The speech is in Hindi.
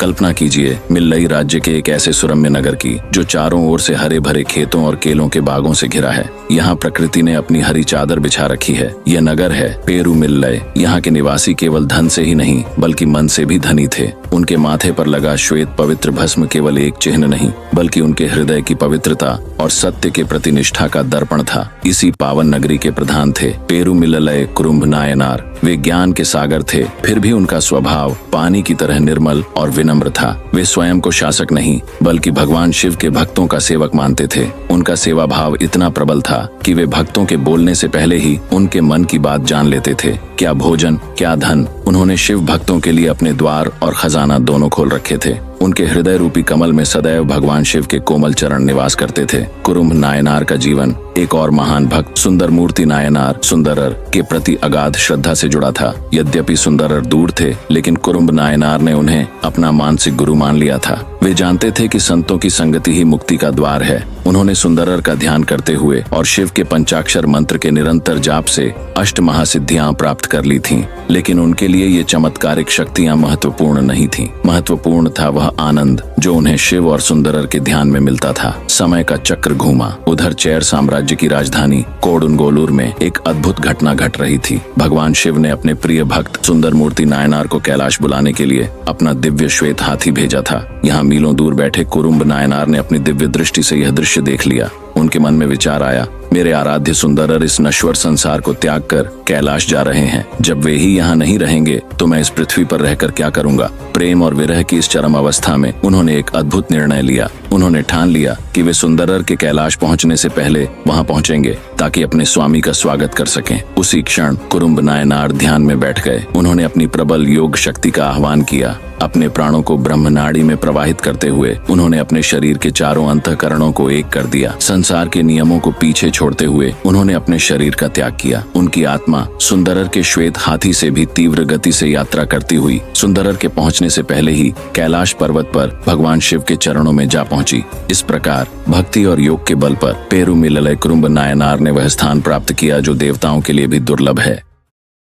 कल्पना कीजिए मिल्लई राज्य के एक ऐसे सुरम्य नगर की जो चारों ओर से हरे भरे खेतों और केलों के बागों से घिरा है। यहाँ प्रकृति ने अपनी हरी चादर बिछा रखी है। यह नगर है पेरुमिल्लई। यहाँ के निवासी केवल धन से ही नहीं बल्कि मन से भी धनी थे। उनके माथे पर लगा श्वेत पवित्र भस्म केवल एक चिन्ह नहीं बल्कि उनके हृदय की पवित्रता और सत्य के प्रति निष्ठा का दर्पण था। इसी पावन नगरी के प्रधान थे पेरुमिल्लई कुरुम्ब नायनार। वे ज्ञान के सागर थे, फिर भी उनका स्वभाव पानी की तरह निर्मल और विनम्र था। वे स्वयं को शासक नहीं बल्कि भगवान शिव के भक्तों का सेवक मानते थे। उनका सेवा भाव इतना प्रबल था कि वे भक्तों के बोलने से पहले ही उनके मन की बात जान लेते थे। क्या भोजन, क्या धन, उन्होंने शिव भक्तों के लिए अपने द्वार और खजाना दोनों खोल रखे थे। उनके हृदय रूपी कमल में सदैव भगवान शिव के कोमल चरण निवास करते थे। कुरुम्ब नायनार का जीवन एक और महान भक्त सुंदर मूर्ति नायनार सुंदरर के प्रति अगाध श्रद्धा से जुड़ा था। यद्यपि सुंदरर दूर थे लेकिन कुरुम्ब नायनार ने उन्हें अपना मानसिक गुरु मान लिया था। वे जानते थे कि संतों की संगति ही मुक्ति का द्वार है। उन्होंने सुंदरर का ध्यान करते हुए और शिव के पंचाक्षर मंत्र के निरंतर जाप से अष्ट महासिद्धियां प्राप्त कर ली थीं। लेकिन उनके लिए ये चमत्कारिक शक्तियां महत्वपूर्ण नहीं थीं। महत्वपूर्ण था वह आनंद जो उन्हें शिव और सुंदरर के ध्यान में मिलता था। समय का चक्र घूमा। उधर चैर साम्राज्य की राजधानी कोडुनगोलूर में एक अद्भुत घटना घट रही थी। भगवान शिव ने अपने प्रिय भक्त सुंदर मूर्ति नायनार को कैलाश बुलाने के लिए अपना दिव्य श्वेत हाथी भेजा था। यहाँ मीलों दूर बैठे कुरुम्ब नायनार ने अपनी दिव्य दृष्टि से यह दृश्य देख लिया। उनके मन में विचार आया, मेरे आराध्य सुंदरर इस नश्वर संसार को त्याग कर कैलाश जा रहे हैं। जब वे ही यहाँ नहीं रहेंगे तो मैं इस पृथ्वी पर रहकर क्या करूँगा। प्रेम और विरह की इस चरम अवस्था में उन्होंने एक अद्भुत निर्णय लिया। उन्होंने ठान लिया कि वे सुंदरर के कैलाश पहुँचने से पहले वहाँ पहुँचेंगे ताकि अपने स्वामी का स्वागत कर सकें। उसी क्षण कुरुम्ब नायनार ध्यान में बैठ गए। उन्होंने अपनी प्रबल योग शक्ति का आह्वान किया। अपने प्राणों को ब्रह्मनाड़ी में प्रवाहित करते हुए उन्होंने अपने शरीर के चारों अंतःकरणों को एक कर दिया। संसार के नियमों को पीछे छोड़ते हुए उन्होंने अपने शरीर का त्याग किया। उनकी आत्मा सुंदरर के श्वेत हाथी से भी तीव्र गति से यात्रा करती हुई सुंदरर के पहुंचने से पहले ही कैलाश पर्वत पर भगवान शिव के चरणों में जा पहुंची। इस प्रकार भक्ति और योग के बल पर पेरुमिल्लई कुरुम्ब नायनार ने वह स्थान प्राप्त किया जो देवताओं के लिए भी दुर्लभ है।